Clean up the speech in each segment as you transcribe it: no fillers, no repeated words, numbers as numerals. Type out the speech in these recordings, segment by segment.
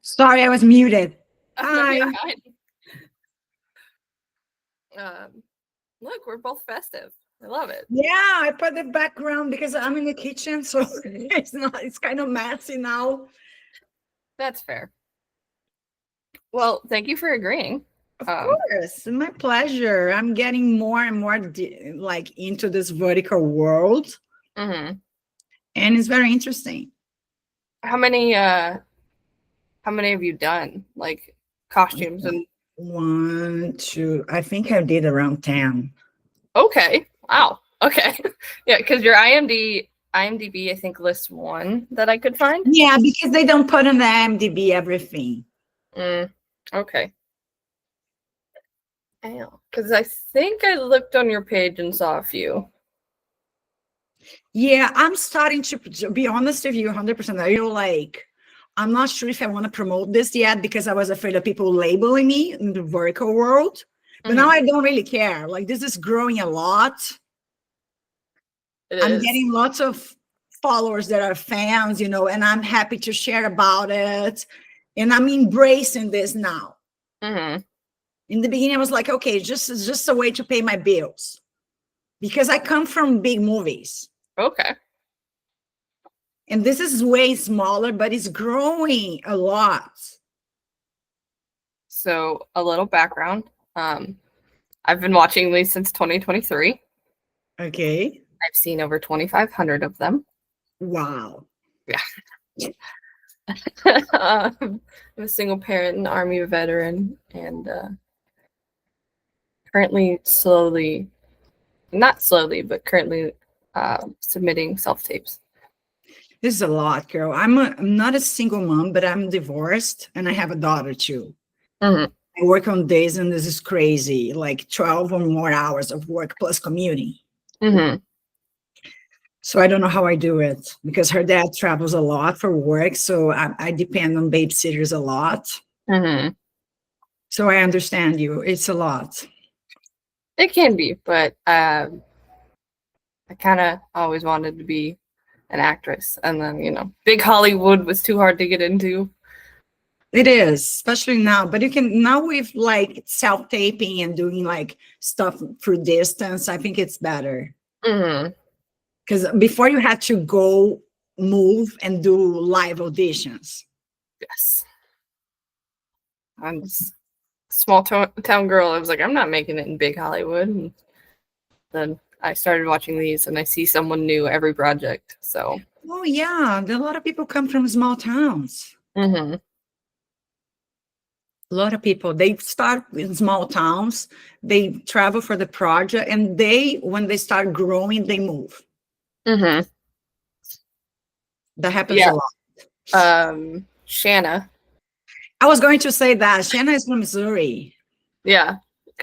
Sorry, I was muted. No, Hi. you're fine. Look, we're both festive. I love it. Yeah, I put the background because I'm in the kitchen, so it's kind of messy now. That's fair. Well, thank you for agreeing. Of course, my pleasure. I'm getting more and more like into this vertical world, Mm-hmm. and it's very interesting. How many have you done? Like costumes and 1, 2, I think I did around 10. okay. Wow. Okay. Yeah, because your IMDb, I think, lists one that I could find. Yeah, because they don't put in the IMDb everything. Okay. Because I think I looked on your page and saw a few. Yeah, I'm starting to be honest with you 100%. I'm not sure if I want to promote this yet because I was afraid of people labeling me in the vertical world. But now I don't really care. Like, this is growing a lot. I'm getting lots of followers that are fans, and I'm happy to share about it. And I'm embracing this now. In the beginning, I was like, okay, it's just a way to pay my bills because I come from big movies. Okay. And this is way smaller, but it's growing a lot. So a little background. I've been watching these since 2023. Okay. I've seen over 2,500 of them. Wow. Yeah. I'm a single parent and Army veteran, and currently but currently submitting self-tapes. This is a lot, girl. I'm not a single mom, but I'm divorced and I have a daughter too. I work on days and this is crazy, like 12 or more hours of work plus commuting. So I don't know how I do it because her dad travels a lot for work. So I depend on babysitters a lot. So I understand you. It's a lot. It can be, but I kind of always wanted to be an actress. And then, big Hollywood was too hard to get into. It is, especially now. But you can now with like self-taping and doing like stuff through distance, I think it's better. Because before you had to go move and do live auditions. Yes. I'm just small town girl. I was like, I'm not making it in big Hollywood. And then I started watching these and I see someone new every project. So. Oh, yeah. A lot of people come from small towns. A lot of people, they start in small towns. They travel for the project. And when they start growing, they move. That happens a lot. Shanna. I was going to say that. Shanna is from Missouri. Yeah.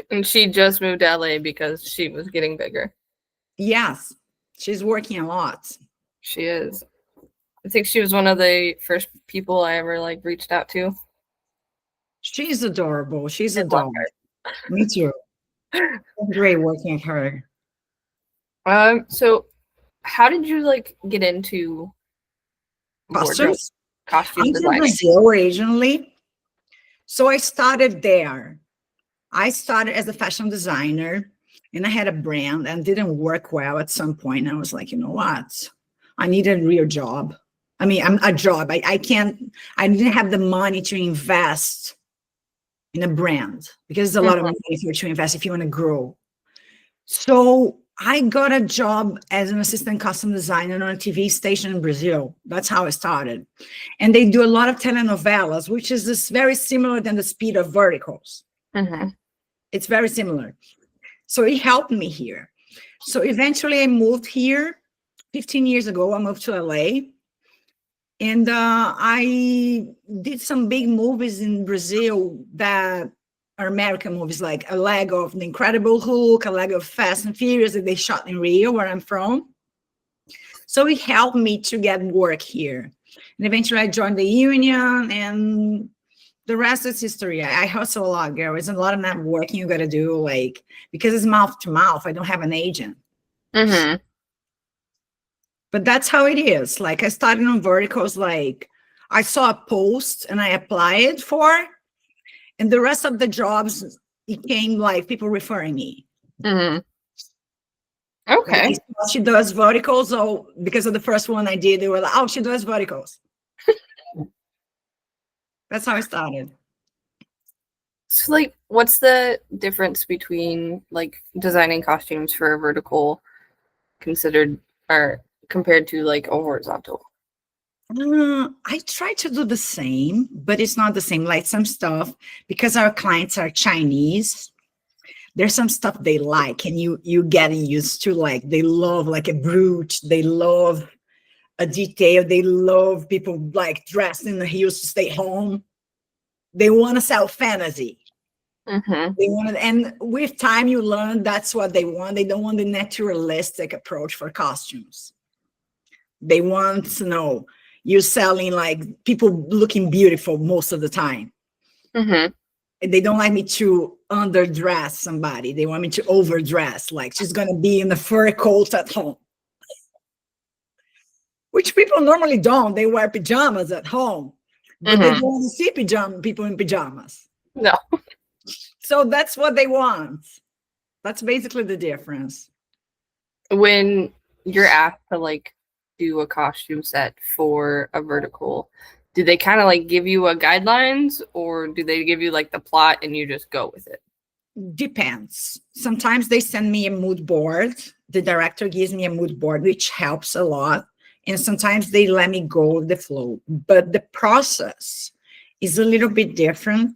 And she just moved to LA because she was getting bigger. Yes. She's working a lot. She is. I think she was one of the first people I ever reached out to. She's adorable. She's adorable. Me too. Great working with her. So how did you get into costumes? Costume design. I'm from Brazil originally. So I started there. I started as a fashion designer and I had a brand and didn't work well at some point. I was like, you know what? I need a real job. I mean, a job. I didn't have the money to invest in a brand because it's a lot of money to invest if you want to grow. So I got a job as an assistant costume designer on a TV station in Brazil. That's how I started. And they do a lot of telenovelas, which is very similar than the speed of verticals. It's very similar. So it helped me here. So eventually I moved here 15 years ago. I moved to LA. And I did some big movies in Brazil that are American movies, like a leg of The Incredible Hulk, a leg of Fast and Furious that they shot in Rio, where I'm from. So it helped me to get work here. And eventually I joined the union and the rest is history. I hustle a lot, girl. It's a lot of networking you got to do, because it's mouth to mouth. I don't have an agent. But that's how it is. I started on verticals, I saw a post and I applied for, and the rest of the jobs, it came like people referring me. Mm-hmm. Like, Okay. she does verticals. So because of the first one I did, they were like, oh, she does verticals. That's how I started. So, like, what's the difference between like designing costumes for a vertical considered or compared to like a horizontal? I try to do the same, but it's not the same. Like some stuff, because our clients are Chinese, there's some stuff they like, and you getting used to, like, they love like a brooch, they love a detail, they love people like dressed in the heels to stay home. They want to sell fantasy. Mm-hmm. They want it, and with time you learn that's what they want. They don't want the naturalistic approach for costumes. They want to know you're selling like people looking beautiful most of the time. Mm-hmm. They don't like me to underdress somebody. They want me to overdress, like she's gonna be in a fur coat at home, which people normally don't. They wear pajamas at home, but they Mm-hmm. don't want to see people in pajamas. No. So that's what they want. That's basically the difference. When you're asked to like do a costume set for a vertical, do they kind of like give you a guidelines, or do they give you like the plot and you just go with it? Depends. Sometimes they send me a mood board. The director gives me a mood board, which helps a lot. And sometimes they let me go with the flow. But the process is a little bit different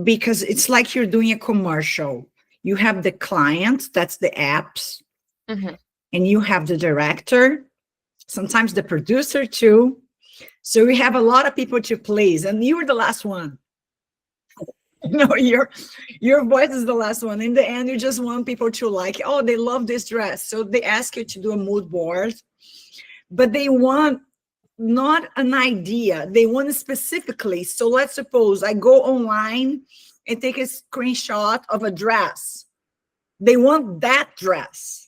because it's like you're doing a commercial. You have the client, that's the apps, Mm-hmm. and you have the director, sometimes the producer too. So we have a lot of people to please, and you were the last one. No, your voice is the last one. In the end, you just want people to like, oh, they love this dress. So they ask you to do a mood board, but they want not an idea. They want it specifically. So let's suppose I go online and take a screenshot of a dress. They want that dress.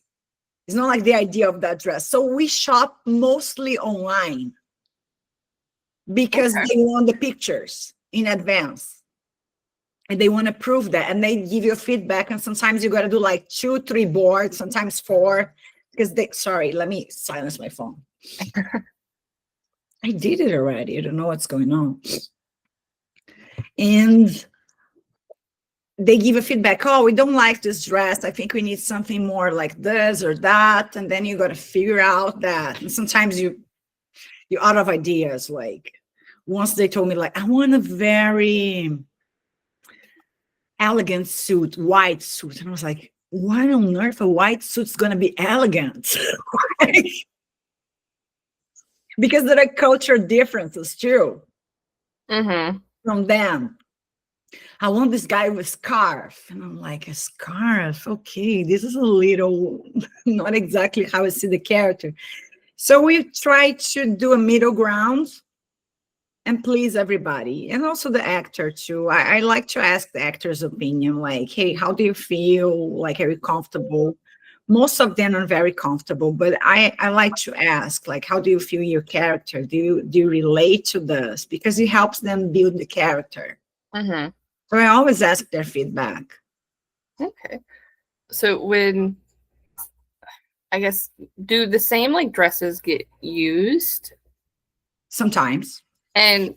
It's not like the idea of that dress. So we shop mostly online because Okay. they want the pictures in advance. And they want to prove that, and they give you feedback, and sometimes you got to do like 2, 3 boards, sometimes 4, because sorry, let me silence my phone. I did it already. I don't know what's going on. And they give a feedback. Oh, we don't like this dress. I think we need something more like this or that. And then you got to figure out that. And sometimes you're out of ideas. Like once they told me, like, I want a very elegant suit, white suit. And I was like, why on earth a white suit's going to be elegant? Because there are cultural differences too Mm-hmm. from them. I want this guy with a scarf. And I'm like, a scarf? Okay, this is a little not exactly how I see the character. So we try to do a middle ground and please everybody, and also the actor too. I like to ask the actor's opinion, like, hey, how do you feel? Like, are you comfortable? Most of them are very comfortable, but I like to ask, like, how do you feel your character? Do you relate to this? Because it helps them build the character. Mm-hmm. So I always ask their feedback. Okay. So when I guess do the same like dresses get used? Sometimes. And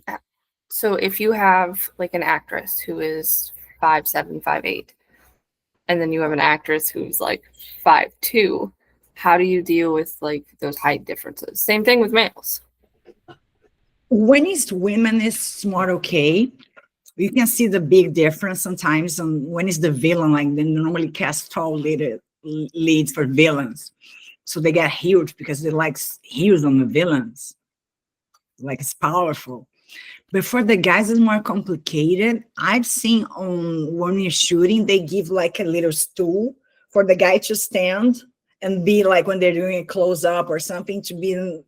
so if you have like an actress who is 5'7", 5'8", and then you have an actress who's like 5'2", how do you deal with like those height differences? Same thing with males. When it's women, it's more okay. You can see the big difference sometimes on when it's the villain, like they normally cast tall leads for villains. So they get huge because they like huge on the villains. Like it's powerful. But for the guys, it's more complicated. I've seen on when you're shooting, they give like a little stool for the guy to stand and be like when they're doing a close up or something to be in.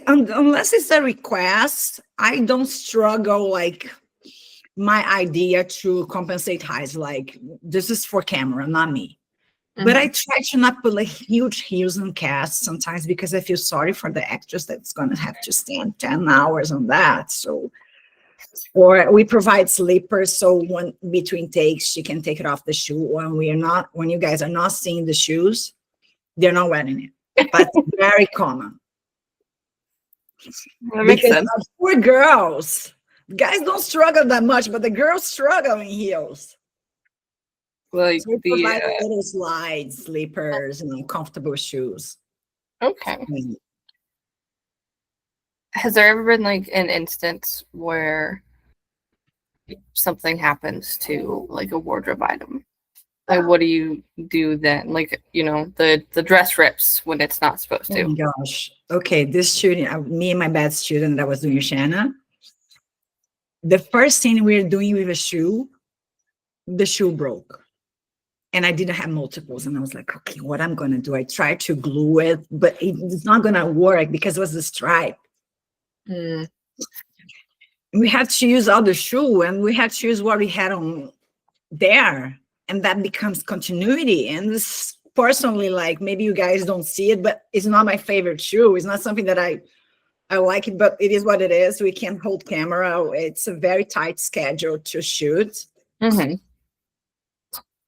Unless it's a request, I don't struggle like my idea to compensate heights. Like this is for camera, not me. But I try to not put like huge heels on cast sometimes because I feel sorry for the actress that's going to have to stand 10 hours on that. So, or we provide slippers so when between takes she can take it off the shoe. When you guys are not seeing the shoes, they're not wearing it. But it's very common. That makes Because sense. poor girls, guys don't struggle that much, but the girls struggle in heels. Like So we the provide little slides, slippers, comfortable shoes. okay. Has there ever been like an instance where something happens to like a wardrobe item? Like, what do you do then? Like, the dress rips when it's not supposed to. Oh my gosh. Okay, this shooting, me and my bad student that I was doing Shanna, the first thing we were doing with a shoe, the shoe broke. And I didn't have multiples. And I was like, okay, what I'm going to do? I tried to glue it, but it's not going to work because it was the stripe. We had to use other shoe and we had to use what we had on there. And that becomes continuity. And this personally, like maybe you guys don't see it, but it's not my favorite shoe. It's not something that I like it, but it is what it is. We can't hold camera. It's a very tight schedule to shoot.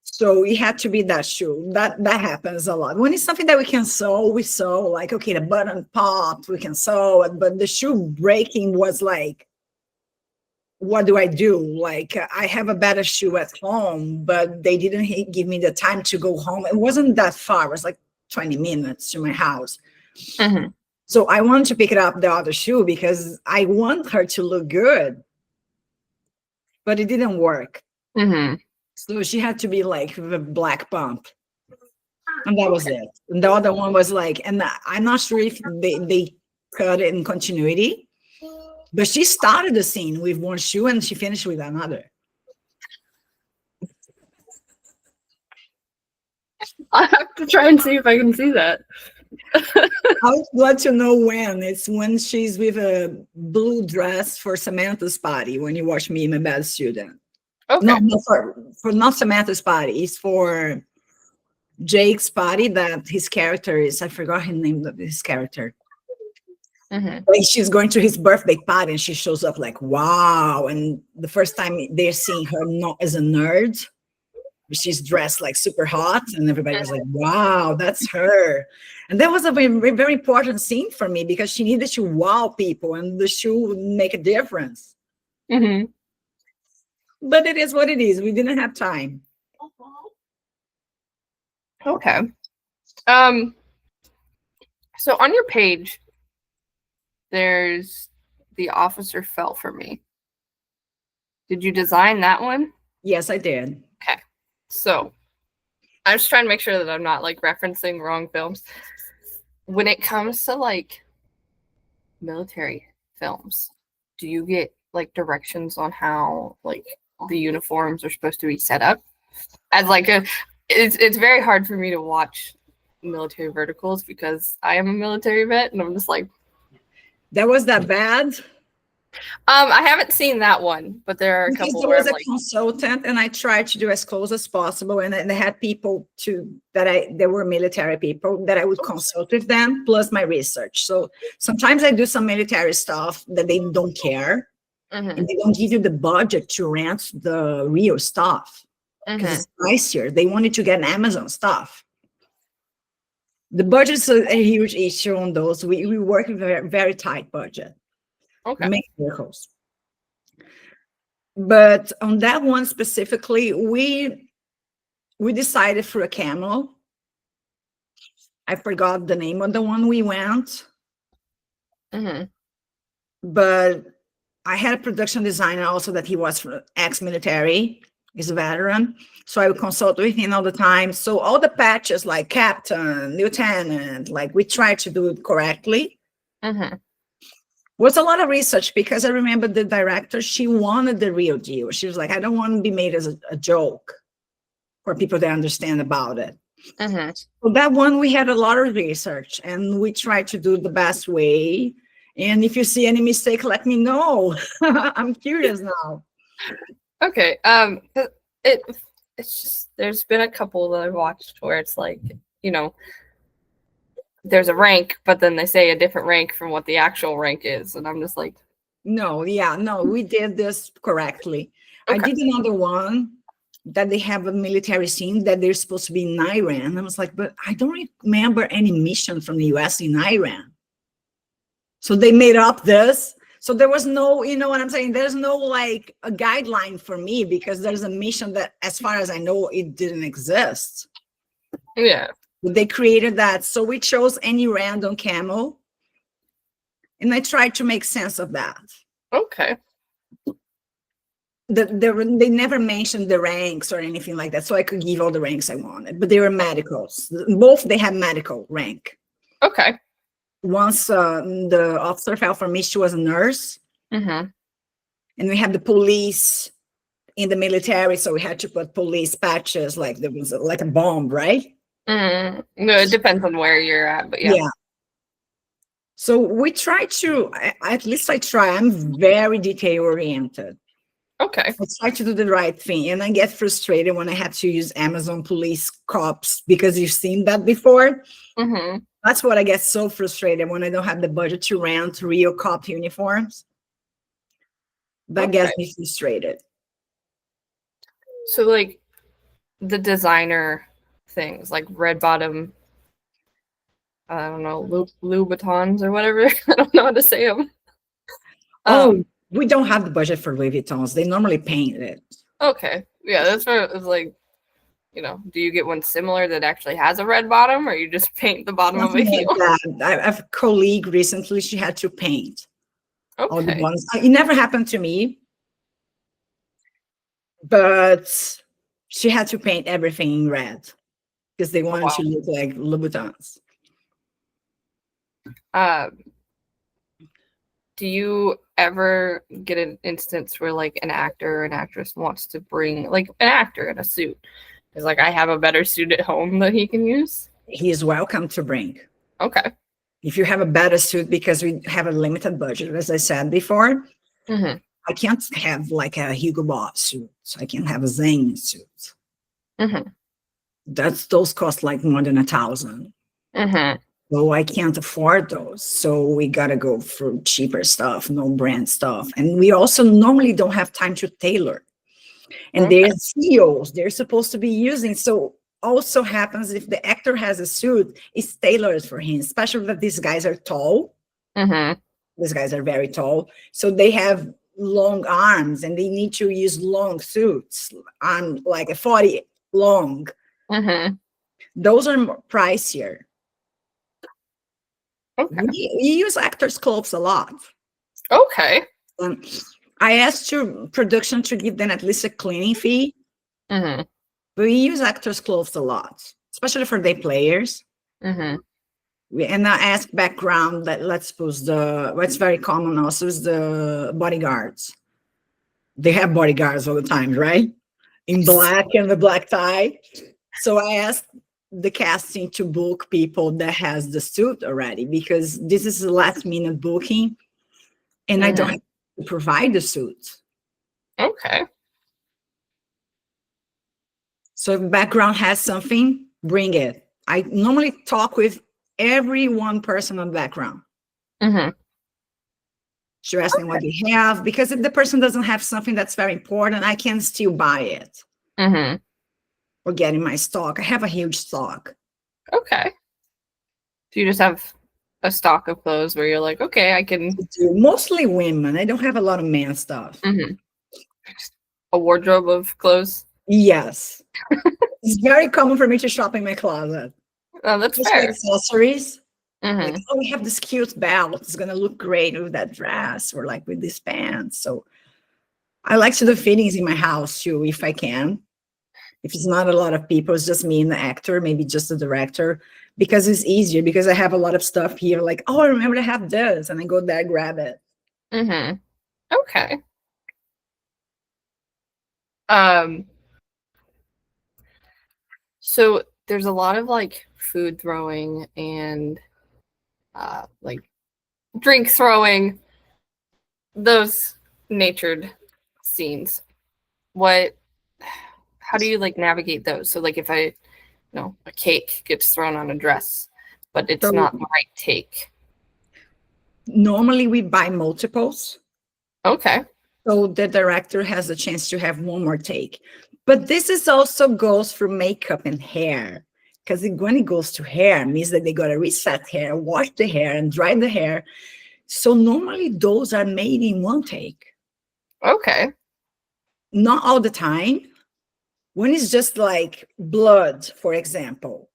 So it had to be that shoe. That happens a lot. When it's something that we can sew, we sew. Like, okay, the button popped, we can sew it. But the shoe breaking was like, what do I do? Like, I have a better shoe at home, but they didn't give me the time to go home. It wasn't that far. It was like 20 minutes to my house. So I wanted to pick it up the other shoe because I want her to look good, but it didn't work. So she had to be like with a black pump. And that was it. And the other one was like, and I'm not sure if they cut it in continuity, but she started the scene with one shoe and she finished with another. I have to try and see if I can see that. I would let you know when. It's when she's with a blue dress for Samantha's party, when you watch Me and My Bad Student. Okay. No, for not Samantha's party. It's for Jake's party that his character is. I forgot his name of his character. Like she's going to his birthday party and she shows up like, wow. And the first time they're seeing her not as a nerd, she's dressed like super hot and everybody was like, wow, that's her. And that was a very, very important scene for me because she needed to wow people and the shoe would make a difference. But it is what it is. We didn't have time. Okay. So on your page, there's The Officer Fell for Me. Did you design that one? Yes, I did. Okay. So I'm just trying to make sure that I'm not like referencing wrong films. When it comes to like military films, do you get like directions on how like the uniforms are supposed to be set up? As like it's very hard for me to watch military verticals because I am a military vet and I'm just like, that was that bad. I haven't seen that one, but there are a couple there where was I'm a like, consultant and I tried to do as close as possible. And they had people there were military people that I would consult with them, plus my research. So sometimes I do some military stuff that they don't care. And they don't give you the budget to rent the real stuff because it's pricier. They wanted to get Amazon stuff. The budget's a huge issue on those. We work with a very tight budget. okay. Make vehicles. But on that one specifically, we decided for a camel. I forgot the name of the one we went. But I had a production designer also that he was ex-military. He's a veteran. So I would consult with him all the time. So all the patches like captain, lieutenant, like we tried to do it correctly. Was a lot of research because I remember the director, she wanted the real deal. She was like, I don't want to be made as a joke for people to understand about it. So that one, we had a lot of research and we tried to do the best way. And if you see any mistake, let me know. I'm curious now. Okay. it's just there's been a couple that I've watched where it's like, there's a rank, but then they say a different rank from what the actual rank is, and I'm just like, No, we did this correctly. I okay. did another one that they have a military scene that they're supposed to be in Iran. I was like, but I don't remember any mission from the US in Iran. So they made up this. So there was no, you know what I'm saying? There's no like a guideline for me because there's a mission that, as far as I know, it didn't exist. Yeah. But they created that. So we chose any random camel. And I tried to make sense of that. Okay. They never mentioned the ranks or anything like that. So I could give all the ranks I wanted. But they were medicals. Both they had medical rank. Okay. Once the officer fell for me, she was a nurse. Mm-hmm. And we had the police in the military, so we had to put police patches, like there was like a bomb, right? Mm-hmm. No, it depends on where you're at, but yeah. So we try to, at least I try, I'm very detail oriented. Okay. I try to do the right thing, and I get frustrated when I have to use Amazon police cops because you've seen that before. Mm-hmm. That's what I get so frustrated when I don't have the budget to rent real cop uniforms. That gets me frustrated. So like the designer things, like red bottom, I don't know, Louboutins or whatever. I don't know how to say them. We don't have the budget for Louis Vuittons. They normally paint it. Okay. Yeah, that's what it was like. Do you get one similar that actually has a red bottom, or you just paint the bottom of a heel? Like I have a colleague recently, she had to paint all the Okay. bottoms. It never happened to me, but she had to paint everything in red because they wanted to look like Louboutins. Do you ever get an instance where like an actor or an actress wants to bring like an actor in a suit? Is like, I have a better suit at home that he can use? He is welcome to bring. Okay. If you have a better suit, because we have a limited budget, as I said before, I can't have like a Hugo Boss suit. I can't have a Zane suit. Those cost like more than $1,000. So I can't afford those. So we gotta go for cheaper stuff, no brand stuff. And we also normally don't have time to tailor. And there's CEOs they're supposed to be using. So also happens if the actor has a suit, it's tailored for him, especially that these guys are tall. These guys are very tall. So they have long arms and they need to use long suits on like a 40 long. Those are more pricier. Okay. We use actors' clothes a lot. Okay. I asked production to give them at least a cleaning fee. But we use actors' clothes a lot, especially for day players. And I ask background that, let's suppose what's very common also is the bodyguards. They have bodyguards all the time, right? In black and the black tie. So I asked the casting to book people that has the suit already, because this is a last minute booking and I don't have to provide the suit. Okay. So if background has something, bring it. I normally talk with every one person on background. To ask them what they have, because if the person doesn't have something that's very important, I can still buy it. Or get in my stock. I have a huge stock. Okay. Do you just have a stock of clothes where you're like, okay, I can... Mostly women. I don't have a lot of man stuff. A wardrobe of clothes? Yes. It's very common for me to shop in my closet. Oh, that's fair. Accessories. Like, oh, we have this cute belt. It's going to look great with that dress or like with these pants. So I like to do fittings in my house too, if I can. If it's not a lot of people, it's just me and the actor, maybe just the director, because it's easier, because I have a lot of stuff here. Like, oh, I remember to have this. And I go there, grab it. Okay. So there's a lot of like food throwing and like drink throwing, those natured scenes. how do you like navigate those? So like if I, a cake gets thrown on a dress, but it's So not the right take. normally we buy multiples. Okay. So the director has a chance to have one more take. But this is also goes for makeup and hair. Because when it goes to hair, it means that they got to reset hair, wash the hair, and dry the hair. So normally those are made in one take. Okay. Not all the time. When it's just like blood, for example,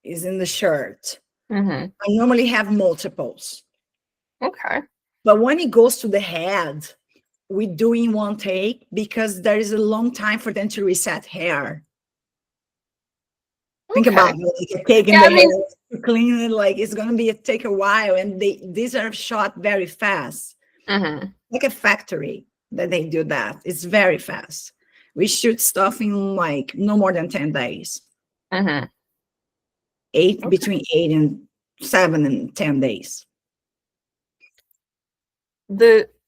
is in the shirt, Mm-hmm. I normally have multiples. Okay. But when it goes to the head, we do in one take because there is a long time for them to reset hair. Think about it, like a cake in the hair to clean it, like it's gonna take a while, and these are shot very fast, like a factory that they do that. It's very fast. We shoot stuff in like no more than 10 days. Between 8 and 7 and 10 days.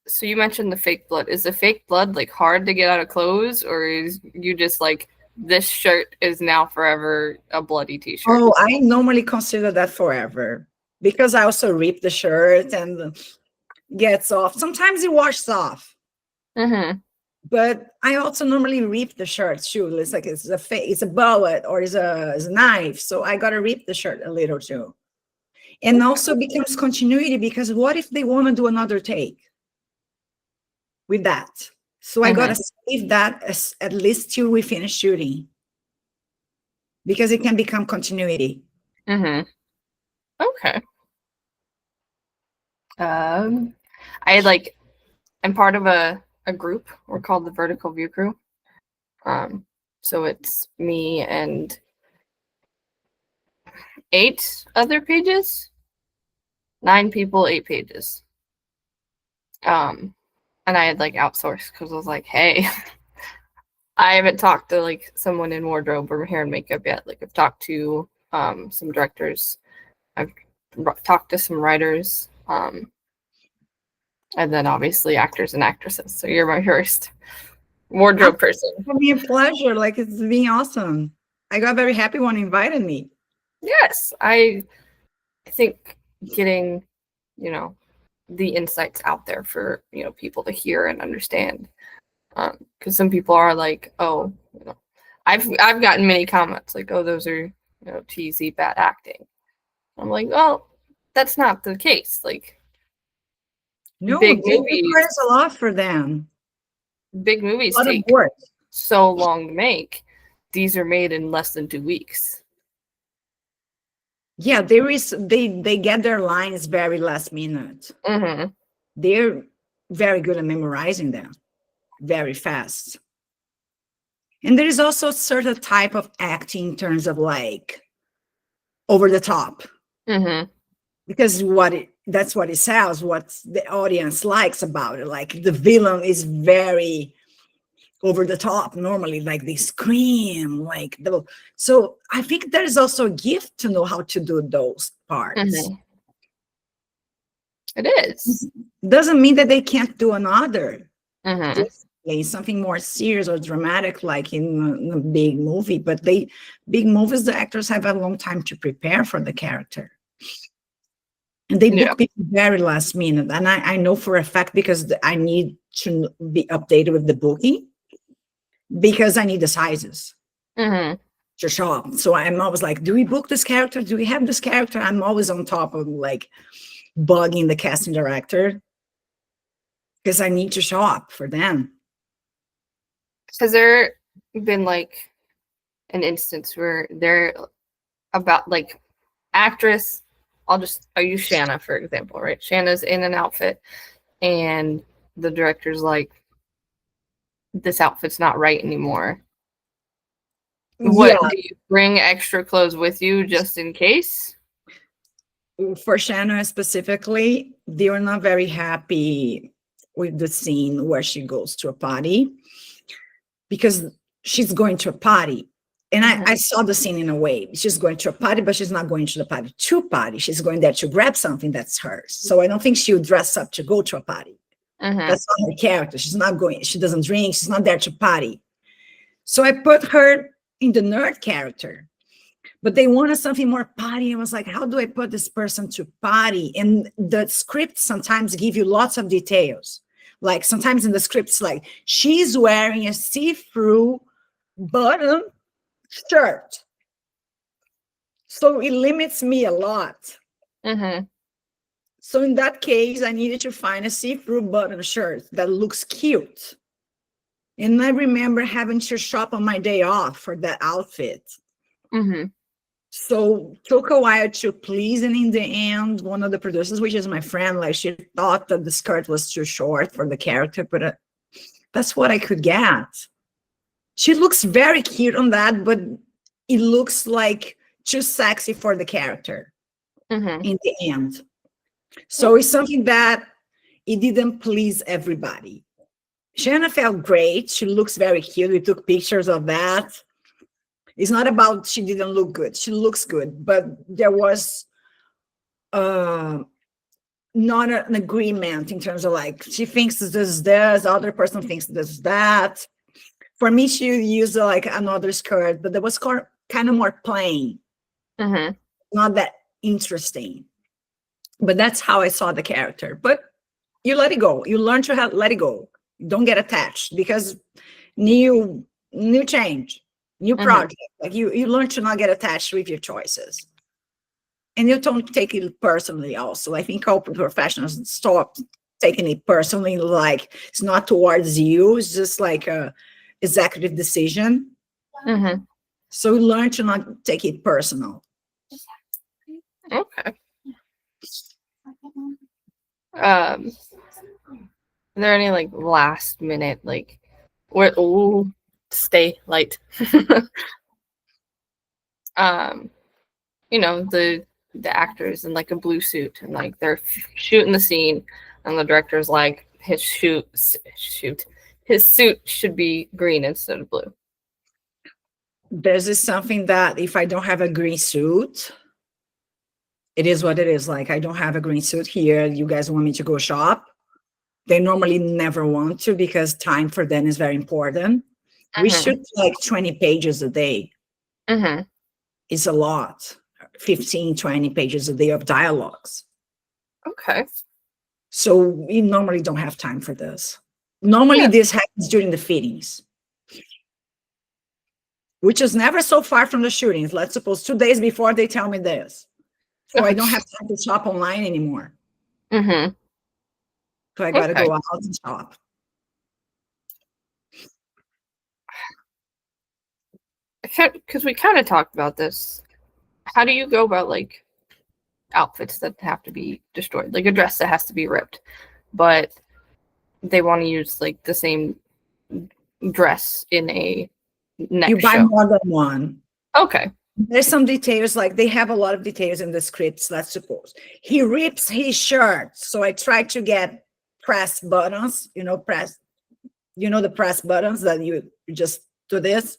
So you mentioned the fake blood. Is the fake blood like hard to get out of clothes, or is you just like, this shirt is now forever a bloody t-shirt? Oh, I normally consider that forever because I also rip the shirt and gets off. Sometimes it washes off. But I also normally rip the shirt too. It's like it's a bullet or it's a knife. So I gotta rip the shirt a little too. And also becomes continuity, because what if they want to do another take with that? So I gotta save that at least till we finish shooting, because it can become continuity. Okay. I'm part of a group. We're called the Vertical View Crew. So it's me and 8 other pages. 9 people, 8 pages. And I had like outsourced because I was like, hey, I haven't talked to like someone in wardrobe or hair and makeup yet. Like I've talked to some directors. I've talked to some writers. And then obviously actors and actresses. So you're my first wardrobe person. It's been a pleasure. Like, it's been awesome. I got very happy when you invited me. Yes, I think getting, the insights out there for, people to hear and understand. Because some people are like, oh, I've gotten many comments like, oh, those are, cheesy, bad acting. I'm like, well, that's not the case. Like, no, big it movies requires a lot for them. Big movies take so long to make. These are made in less than 2 weeks. Yeah, they get their lines very last minute. They're very good at memorizing them very fast. And there is also a certain type of acting in terms of like over the top. Because that's what it sells, what the audience likes about it. Like the villain is very over the top normally, like they scream, like so I think there's also a gift to know how to do those parts. It is. Doesn't mean that they can't do another something more serious or dramatic, like in a big movie. But big movies, the actors have a long time to prepare for the character. And they book people very last minute. And I know for a fact, because I need to be updated with the booking, because I need the sizes to show up. So I'm always like, do we book this character? Do we have this character? I'm always on top of like bugging the casting director, because I need to show up for them. Has there been like an instance where they're about like actress, I'll use Shanna, for example, right? Shanna's in an outfit and the director's like, this outfit's not right anymore. What, do you bring extra clothes with you just in case? For Shanna specifically, they were not very happy with the scene where she goes to a party, because she's going to a party. And I saw the scene in a way. She's going to a party, but she's not going to the party to party. She's going there to grab something that's hers. So I don't think she'll dress up to go to a party. That's not her character. She's not going, she doesn't drink. She's not there to party. So I put her in the nerd character, but they wanted something more potty. I was like, how do I put this person to potty? And the scripts sometimes give you lots of details. Like sometimes in the scripts, like she's wearing a see-through bottom shirt. So it limits me a lot. Mm-hmm. So in that case, I needed to find a see-through bottom shirt that looks cute. And I remember having to shop on my day off for that outfit. Mm-hmm. So took a while to please, and in the end, one of the producers, which is my friend, like she thought that the skirt was too short for the character, but that's what I could get. She looks very cute on that, but it looks like too sexy for the character Mm-hmm. in the end. So it's something that it didn't please everybody. Shanna felt great. She looks very cute. We took pictures of that. It's not about she didn't look good. She looks good, but there was not an agreement in terms of like, she thinks this is this, the other person thinks this is that. For me, she used like another skirt, but that was kind of more plain, Mm-hmm. not that interesting. But that's how I saw the character. But you let it go. You learn to let it go. Don't get attached, because new change, new Mm-hmm. project. Like you learn to not get attached with your choices. And you don't take it personally also. I think all professionals stop taking it personally, like it's not towards you, it's just like a executive decision. Mm-hmm. So learn to not take it personal. Okay. Are there any like last minute like where stay light? You know, the actors in like a blue suit and like they're shooting the scene, and the director's like his his suit should be green instead of blue. This is something that if I don't have a green suit, it is what it is. Like, I don't have a green suit here. You guys want me to go shop? They normally never want to, because time for them is very important. We Mm-hmm. shoot like 20 pages a day. Mm-hmm. It's a lot. 15, 20 pages a day of dialogues. Okay. So we normally don't have time for this. Normally this happens during the fittings, which is never so far from the shootings. Let's suppose 2 days before they tell me this. So I don't have time to shop online anymore. Mm-hmm. So I got to go out and shop. Because we kind of talked about this. How do you go about like outfits that have to be destroyed, like a dress that has to be ripped, but they want to use like the same dress in a next You buy show? more than one. Okay. There's some details, like they have a lot of details in the scripts, let's suppose. He rips his shirt. So I try to get press buttons, the press buttons that you just do this.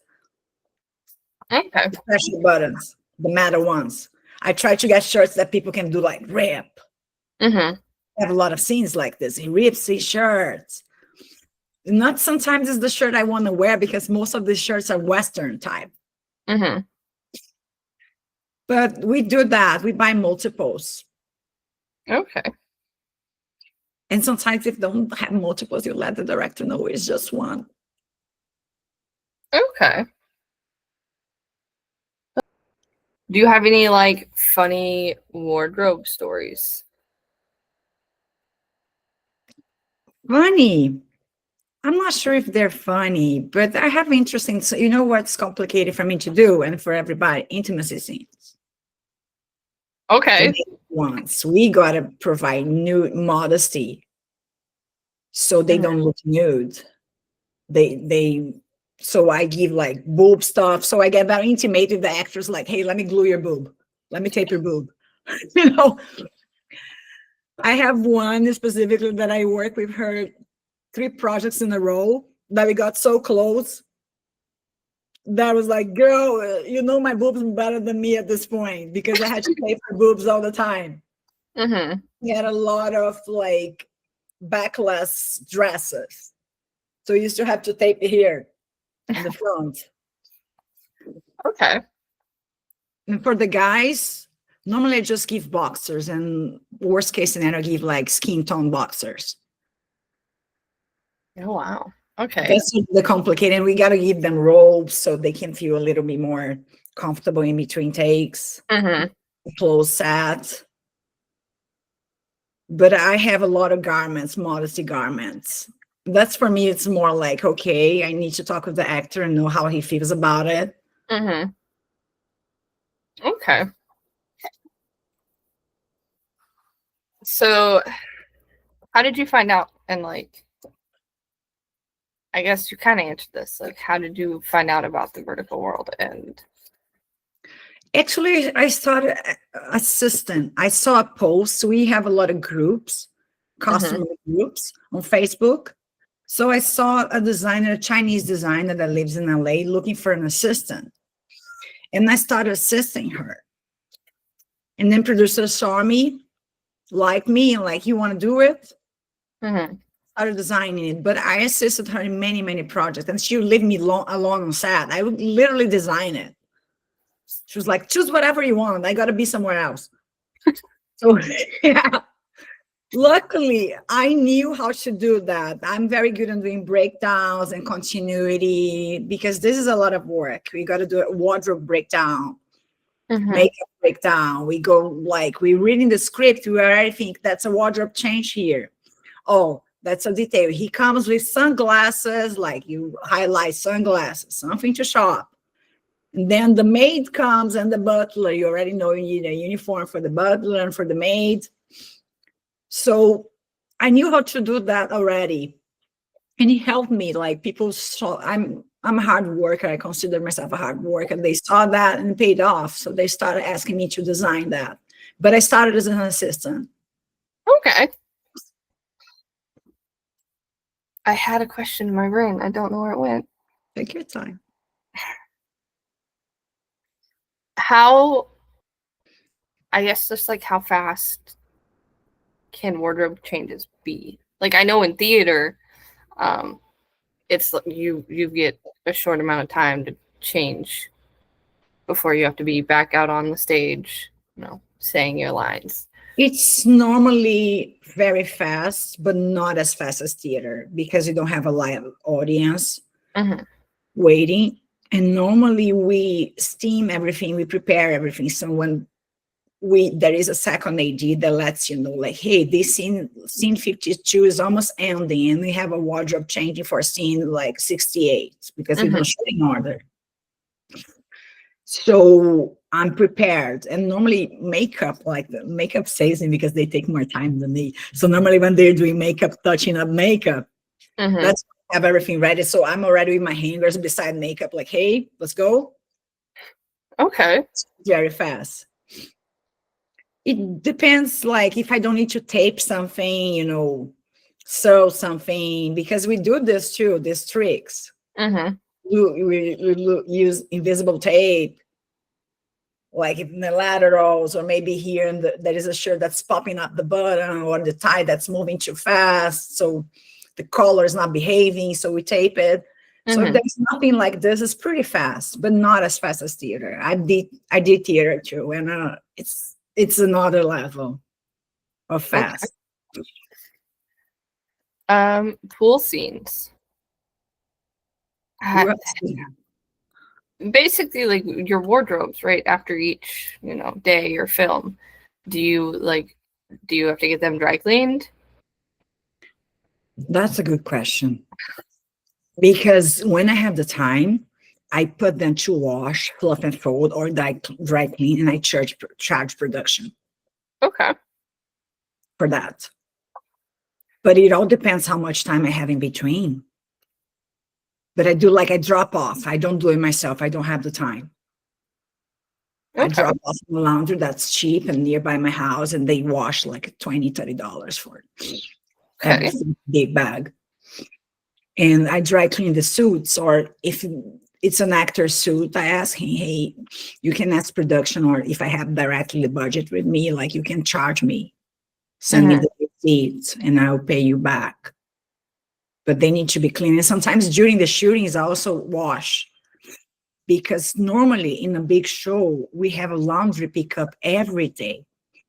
Okay. Special buttons, the matter ones. I try to get shirts that people can do like rip. Mm-hmm. I have a lot of scenes like this. He rips his shirts. Not sometimes it's the shirt I want to wear, because most of the shirts are Western type. Mm-hmm. But we do that. We buy multiples. Okay. And sometimes if they don't have multiples, you let the director know it's just one. Okay. Do you have any like funny wardrobe stories? Funny. I'm not sure if they're funny, but I have interesting. So you know what's complicated for me to do and for everybody? Intimacy scenes. Okay. Once we gotta provide nude modesty, so they don't look nude. So I give like boob stuff. So I get very intimate with the actors, like, hey, let me glue your boob, let me tape your boob. I have one specifically that I work with her 3 projects in a row that we got so close that was like, girl, my boobs better than me at this point, because I had to tape her boobs all the time. Mm-hmm. We had a lot of like backless dresses, so you used to have to tape it here. in the front. Okay. And for the guys, normally I just give boxers, and worst case scenario, I give like skin tone boxers. Oh, wow. Okay. That's the complicated. And we got to give them robes so they can feel a little bit more comfortable in between takes. Clothes set. But I have a lot of garments, modesty garments. That's for me, it's more like, okay, I need to talk with the actor and know how he feels about it. Okay. So how did you find out? And like, I guess you kind of answered this. Like, how did you find out about the vertical world? And actually, I started assistant. I saw a post. We have a lot of groups, customer groups on Facebook. So I saw a designer, a Chinese designer that lives in LA, looking for an assistant. And I started assisting her. And then producers saw me, liked me, and like, you want to do it? Started designing it. But I assisted her in many, many projects. And she would leave me alone on set. I would literally design it. She was like, choose whatever you want. I got to be somewhere else. So, yeah. Luckily, I knew how to do that. I'm very good at doing breakdowns and continuity because this is a lot of work. We got to do a wardrobe breakdown, makeup breakdown. We go like, we're reading the script. We already think that's a wardrobe change here. Oh, that's a detail. He comes with sunglasses, like you highlight sunglasses, something to shop. And then the maid comes and the butler. You already know you need a uniform for the butler and for the maid. So I knew how to do that already. And he helped me. Like people saw I'm a hard worker. I consider myself a hard worker. They saw that and it paid off. So they started asking me to design that. But I started as an assistant. Okay. I had a question in my brain. I don't know where it went. Take your time. How, I guess just like how fast can wardrobe changes be? Like I know in theater, it's you get a short amount of time to change before you have to be back out on the stage, saying your lines. It's normally very fast, but not as fast as theater because you don't have a live audience waiting. And normally we steam everything, we prepare everything. So when there is a second AD that lets you know, like, hey, this scene 52 is almost ending, and we have a wardrobe changing for scene like 68 because we don't shoot in order. So I'm prepared. And normally makeup, like the makeup saves me because they take more time than me. So normally when they're doing makeup, touching up makeup, that's have everything ready. So I'm already with my hangers beside makeup, like, hey, let's go. Okay. It's very fast. It depends, like if I don't need to tape something, sew something, because we do this too, these tricks. We use invisible tape, like in the laterals, or maybe here there is a shirt that's popping up the button, or the tie that's moving too fast, so the collar is not behaving, so we tape it. So if there's nothing like this, it's pretty fast, but not as fast as theater. I did theater too, and it's another level of fast. Okay. Pool scenes. Basically, like your wardrobes, right after each, day or film. Do you have to get them dry cleaned? That's a good question. Because when I have the time, I put them to wash, fluff and fold, or dry clean, and I charge production. Okay. For that. But it all depends how much time I have in between. But I do I drop off. I don't do it myself. I don't have the time. Okay. I drop off in the laundry that's cheap and nearby my house, and they wash like $20, $30 for it. Everything, big bag. And I dry clean the suits, or if it's an actor's suit, I ask him, hey, you can ask production, or if I have directly the budget with me, like you can charge me. Send me the receipts and I'll pay you back. but they need to be clean. And sometimes during the shootings, I also wash, because normally in a big show, we have a laundry pickup every day.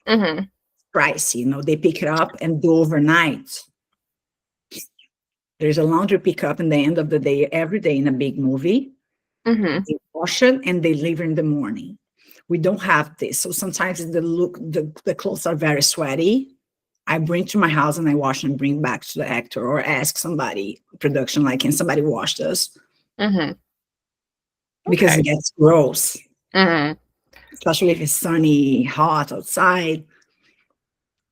Mm-hmm. Pricey, you know, they pick it up and do overnight. There's a laundry pickup in the end of the day every day in a big movie. Mm-hmm. They wash it and they leave it in the morning. We don't have this. So sometimes the clothes are very sweaty. I bring to my house and I wash and bring back to the actor, or ask somebody, production, like, can somebody wash this? Mm-hmm. Because Okay. it gets gross, Mm-hmm. especially if it's sunny, hot outside.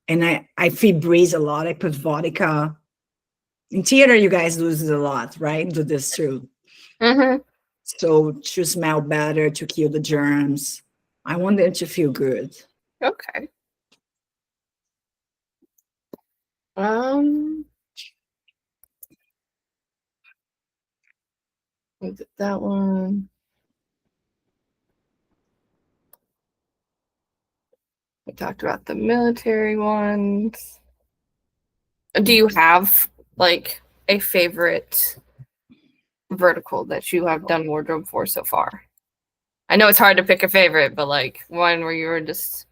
And I feed breeze a lot. I put vodka. In theater, you guys do this a lot, right? Do this too. Mm-hmm. So to smell better, to kill the germs. I want them to feel good. Okay. Look at that one. We talked about the military ones. Do you have like a favorite vertical that you have done wardrobe for so far? I know it's hard to pick a favorite, but like one where you were just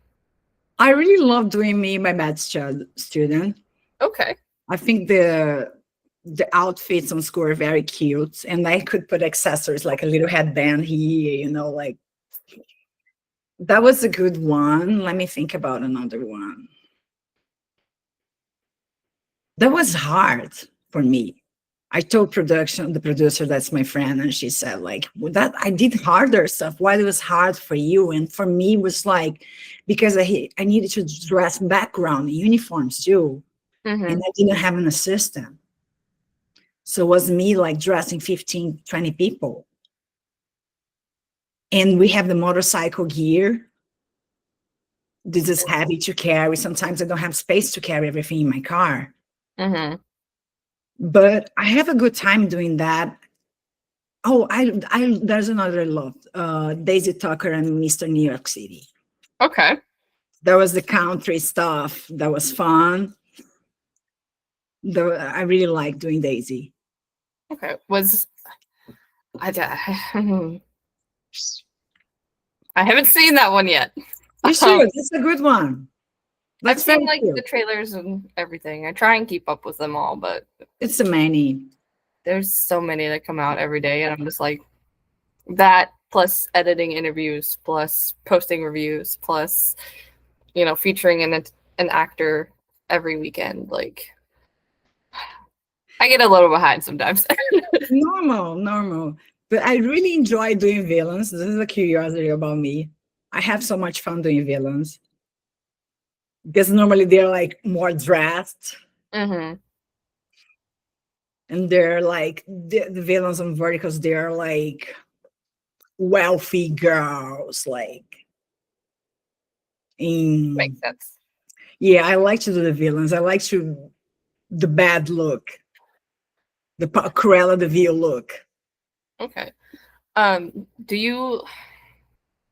I really love doing me, my med student. okay. I think the outfits on school are very cute, and I could put accessories like a little headband here, you know, like that was a good one. Let me think about another one. That was hard for me. I told the producer, that's my friend, and she said, like, well, that I did harder stuff. Why it was hard for you? And for me, it was like, because I needed to dress background uniforms too. Mm-hmm. And I didn't have an assistant. So it was me like dressing 15, 20 people. And we have the motorcycle gear. This is heavy to carry. Sometimes I don't have space to carry everything in my car. Mm-hmm. But I have a good time doing that. Oh, there's another I loved. Daisy Tucker and Mr. New York City. Okay. That was the country stuff. That was fun. I really like doing Daisy. Okay. I haven't seen that one yet. You should. It's a good one. I've seen like the trailers and everything. I try and keep up with them all, but it's a many. There's so many that come out every day, and I'm just like that plus editing interviews, plus posting reviews, plus featuring an actor every weekend. Like I get a little behind sometimes. Normal. But I really enjoy doing villains. This is a curiosity about me. I have so much fun doing villains. Because normally they're like more dressed. Mm-hmm. And they're like, the villains on Verticals, they're like wealthy girls, like. Makes sense. Yeah, I like to do the villains. I like the bad look. The Cruella de Vil look. Okay. Do you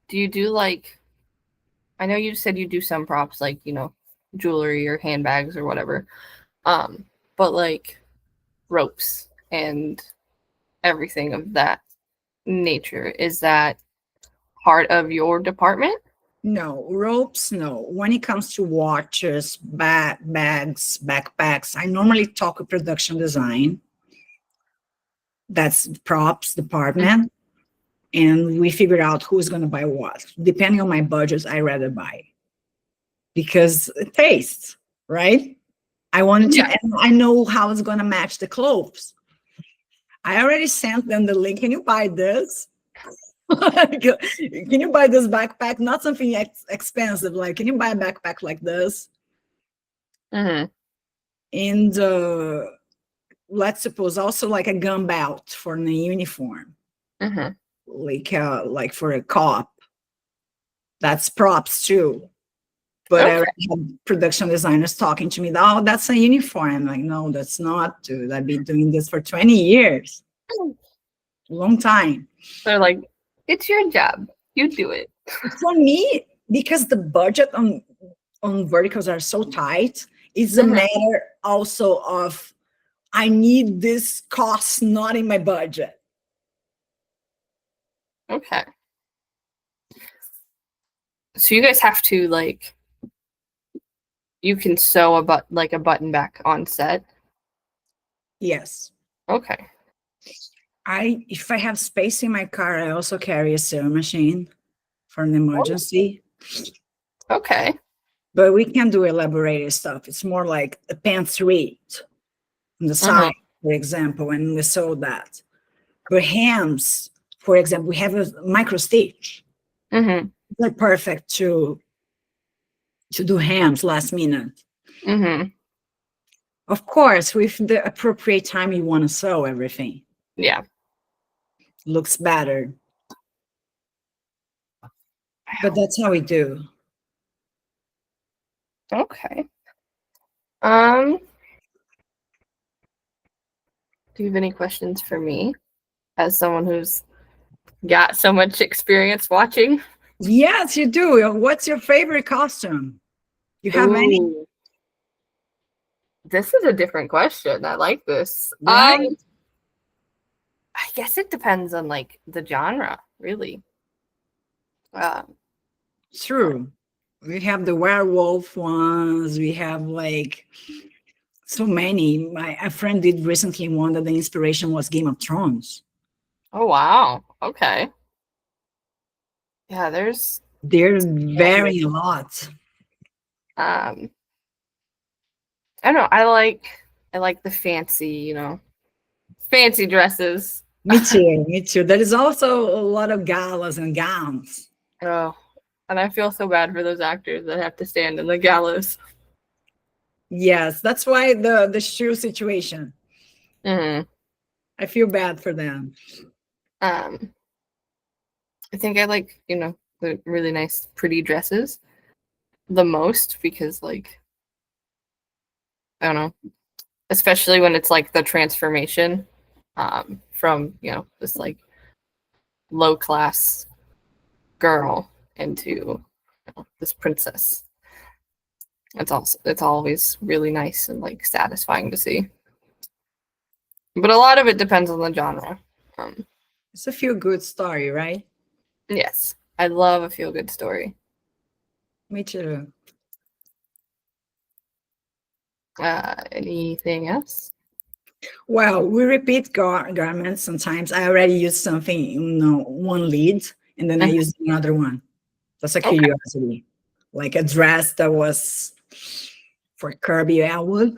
do like, I know you said you do some props like, jewelry or handbags or whatever. But like ropes and everything of that nature, is that part of your department? No, ropes, no. When it comes to watches, bags, backpacks, I normally talk with production design. That's props department. And we figure out who's going to buy what. Depending on my budget, I rather buy. Because it tastes, right? I wanted to, and I know how it's going to match the clothes. I already sent them the link. Can you buy this? Can you buy this backpack? Not something expensive. Like, can you buy a backpack like this? Mm-hmm. And let's suppose also like a gun belt for the uniform. Mm-hmm. Like for a cop. That's props too. But I already had production designers talking to me, oh, that's a uniform. I'm like, no, that's not, dude. I've been doing this for 20 years. Long time. They're like, it's your job. You do it. For me, because the budget on verticals are so tight, it's a matter also of I need this cost not in my budget. Okay. So you guys have to like, you can sew a button back on set. Yes. Okay. If I have space in my car, I also carry a sewing machine for an emergency. Okay. But we can do elaborated stuff. It's more like a pants reed on the side, for example, and we sew that. But hems, for example, we have a micro stitch. Mm-hmm. They're perfect to do hems last minute. Mm-hmm. Of course, with the appropriate time, you want to sew everything. Yeah. Looks better. But that's how we do. Okay. Do you have any questions for me as someone who's got so much experience watching? Yes, you do. What's your favorite costume? You have any? Ooh. This is a different question. I like this. Right? I guess it depends on like the genre, really. True. We have the werewolf ones. We have like so many. A friend did recently one that the inspiration was Game of Thrones. Oh wow. Okay. Yeah, there's Very a lot. I don't know. I like the fancy, fancy dresses. Me too. Me too. There is also a lot of galas and gowns. Oh, and I feel so bad for those actors that have to stand in the gallows. Yes, that's why the shoe situation. Mm-hmm. I feel bad for them. I think I like, the really nice, pretty dresses the most because, like, I don't know, especially when it's like the transformation from, this like low class girl into this princess. It's always really nice and like satisfying to see. But a lot of it depends on the genre. It's a feel good story, right? Yes, I love a feel good story. Me too. Anything else? Well, we repeat garments sometimes. I already use something, one lead, and then I use another one. That's a curiosity. Like a dress that was for Kirby Elwood.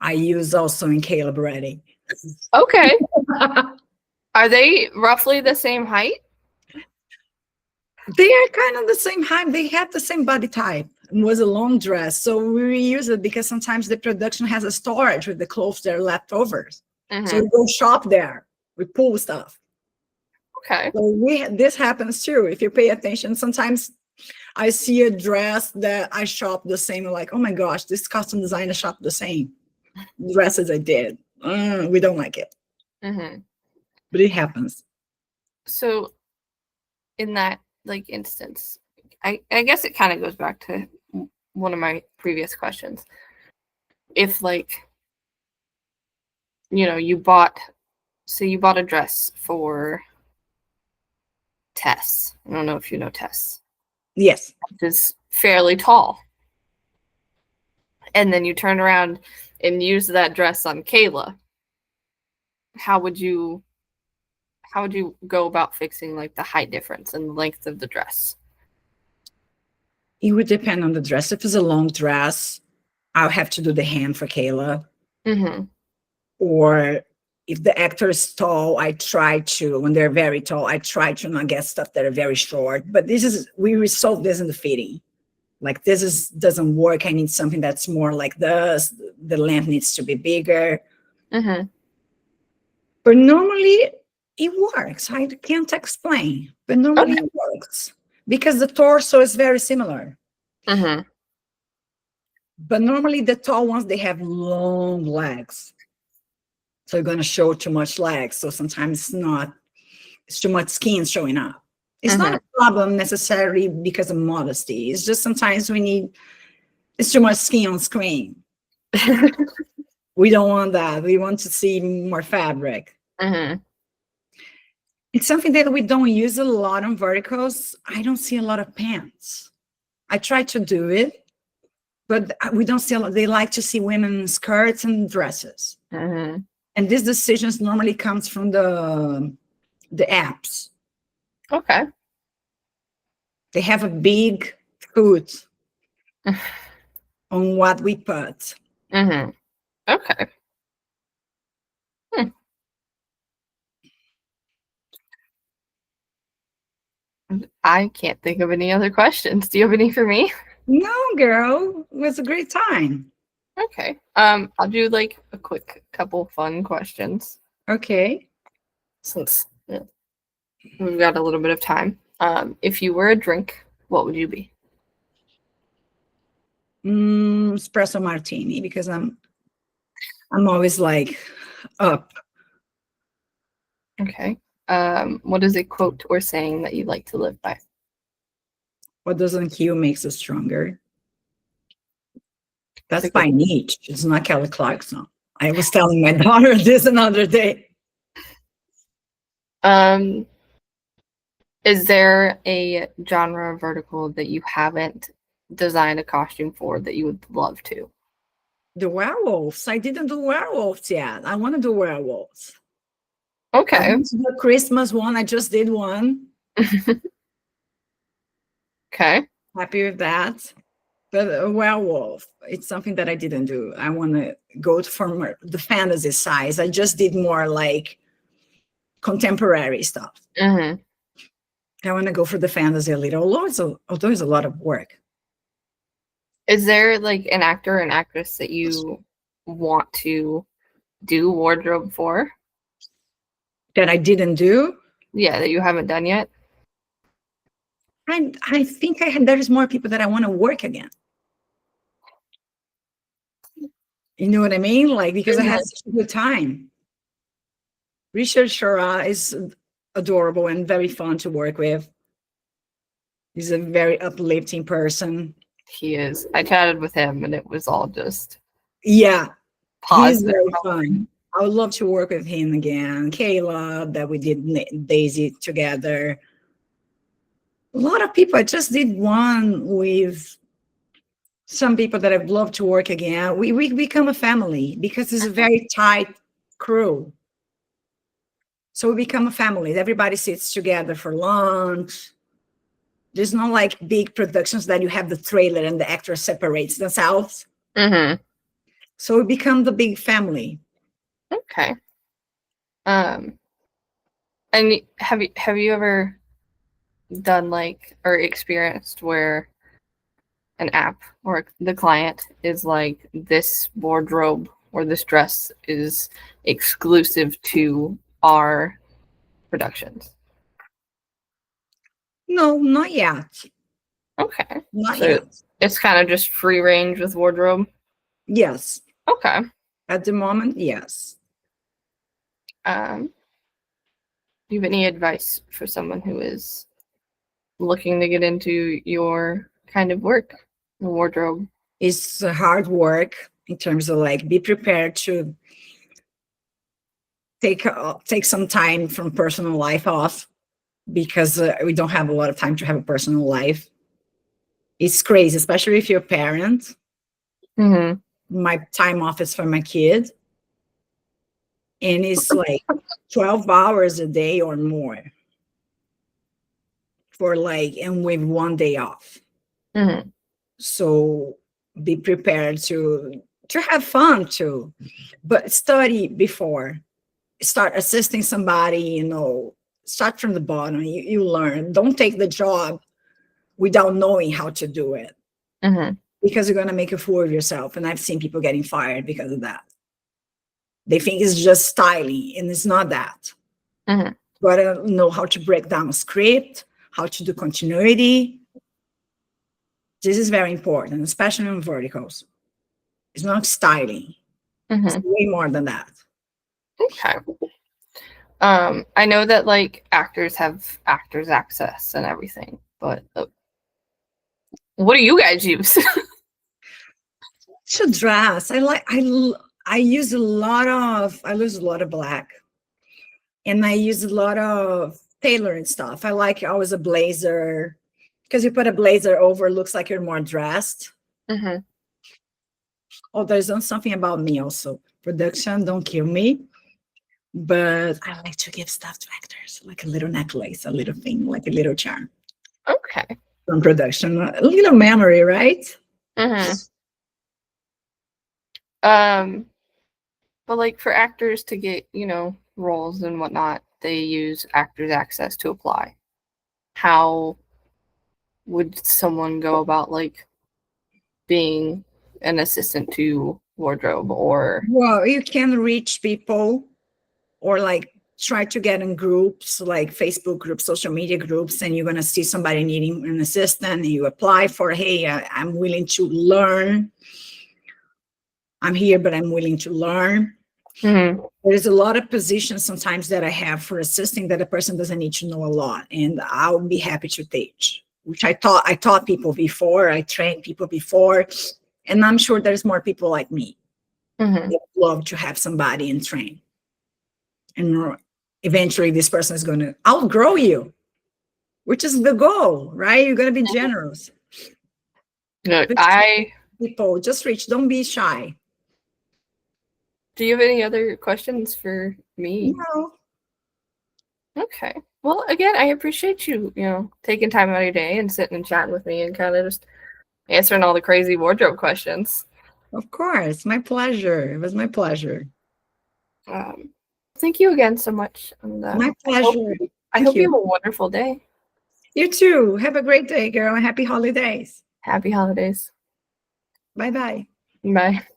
I use also in Caleb Reddy. Okay. Are they roughly the same height? They are kind of the same height. They have the same body type. It was a long dress. So we reuse it because sometimes the production has a storage with the clothes that are leftovers. Mm-hmm. So we go shop there. We pull stuff. Okay. So this happens too. If you pay attention, sometimes I see a dress that I shop the same. Like, oh my gosh, this costume designer shopped the same dresses I did. We don't like it. Mm-hmm. But it happens. So in that like instance, I guess it kind of goes back to one of my previous questions. If like, you bought a dress for Tess. I don't know if you know Tess. Yes. Is fairly tall. And then you turn around and use that dress on Kayla. How would you go about fixing like the height difference and the length of the dress? It would depend on the dress. If it's a long dress, I'll have to do the hem for Kayla. Mm-hmm. Or if the actor is tall, when they're very tall, I try to not get stuff that are very short. But we resolve this in the fitting. Like doesn't work. I need something that's more like this. The length needs to be bigger. Mm-hmm. But normally it works. I can't explain, but normally it works because the torso is very similar. Mm-hmm. But normally the tall ones, they have long legs. So you're going to show too much legs. So sometimes it's too much skin showing up. It's not a problem necessarily because of modesty. It's just sometimes it's too much skin on screen. We don't want that. We want to see more fabric. Mm-hmm. It's something that we don't use a lot on verticals. I don't see a lot of pants. I try to do it, but we don't see a lot. They like to see women in skirts and dresses. Mm-hmm. And these decisions normally comes from the apps. Okay. They have a big foot on what we put. Mm-hmm. Okay. Hmm. I can't think of any other questions. Do you have any for me? No, girl, it was a great time. Okay. I'll do like a quick couple fun questions Okay. since we've got a little bit of time. If you were a drink, what would you be? Espresso martini, because I'm always like up. Okay. What is a quote or saying that you'd like to live by? What doesn't kill makes us stronger. That's That's a by good- Nietzsche. It's not Kelly Clarkson. I was telling my daughter this another day. Is there a genre vertical that you haven't designed a costume for that you would love to? The werewolves. I didn't do werewolves yet. I want to do werewolves. Okay. I want to do a Christmas one. I just did one. Okay. Happy with that. But a werewolf, it's something that I didn't do. I want to go from the fantasy size. I just did more like contemporary stuff. Mm-hmm. I want to go for the fantasy a little, although it's a lot of work. Is there like an actor or an actress that you want to do wardrobe for? That I didn't do. Yeah, that you haven't done yet? I think there's more people that I want to work again. You know what I mean? Like, because I had such a good time. Richard Shura is adorable and very fun to work with. He's a very uplifting person. He is. I chatted with him and it was all just Yeah, he's positive. very fun. I would love to work with him again. Kayla, that we did Daisy together. A lot of people. I just did one with some people that I'd love to work again. We become a family because it's a very tight crew. So we become a family. Everybody sits together for lunch. There's no like big productions that you have the trailer and the actor separates themselves. Mm-hmm. So we become the big family. Okay. And have you ever done like or experienced where an app or the client is like, this wardrobe or this dress is exclusive to our productions? No, not yet. Okay. Not So yet. it's kind of just free range with wardrobe? Yes. Okay. At the moment, yes. Do you have any advice for someone who is looking to get into your kind of work, the wardrobe? It's hard work in terms of like be prepared to take some time from personal life off, because we don't have a lot of time to have a personal life. It's crazy, especially if you're a parent. Mm-hmm. My time off is for my kid, and it's like 12 hours a day or more for like, and with one day off. Mm-hmm. So be prepared to have fun too, but study before. Start assisting somebody, start from the bottom. You learn. Don't take the job without knowing how to do it, Mm-hmm. because you're going to make a fool of yourself. And I've seen people getting fired because of that. They think it's just styling, and it's not that. Mm-hmm. You got to know how to break down a script, how to do continuity. This is very important, especially on verticals. It's not styling. Mm-hmm. It's way more than that. Okay. I know that like actors have actors access and everything, but what do you guys use? To dress, I use a lot of black, and I use a lot of tailoring stuff. I like always a blazer, because you put a blazer over, it looks like you're more dressed. Mm-hmm. Oh, there's something about me also. Production, don't kill me. But I like to give stuff to actors, like a little necklace, a little thing, like a little charm Okay. from production. A little memory, right? Mm-hmm. But like for actors to get, roles and whatnot, they use Actors Access to apply. How would someone go about like being an assistant to wardrobe or Well, you can reach people, or like try to get in groups, like Facebook groups, social media groups, and you're going to see somebody needing an assistant, and you apply for, hey, I'm willing to learn. I'm here, but I'm willing to learn. Mm-hmm. There's a lot of positions sometimes that I have for assisting that a person doesn't need to know a lot, and I'll be happy to teach, which I taught people before, I trained people before, and I'm sure there's more people like me. Mm-hmm. That love to have somebody and train. And eventually this person is going to outgrow you, which is the goal, right? You're going to be generous. No, People just reach, don't be shy. Do you have any other questions for me? No. Okay. Well, again, I appreciate you, taking time out of your day and sitting and chatting with me and kind of just answering all the crazy wardrobe questions. Of course. My pleasure. It was my pleasure. Thank you again so much. And, my pleasure. I hope you have a wonderful day. You too. Have a great day, girl. Happy holidays. Happy holidays. Bye-bye. Bye.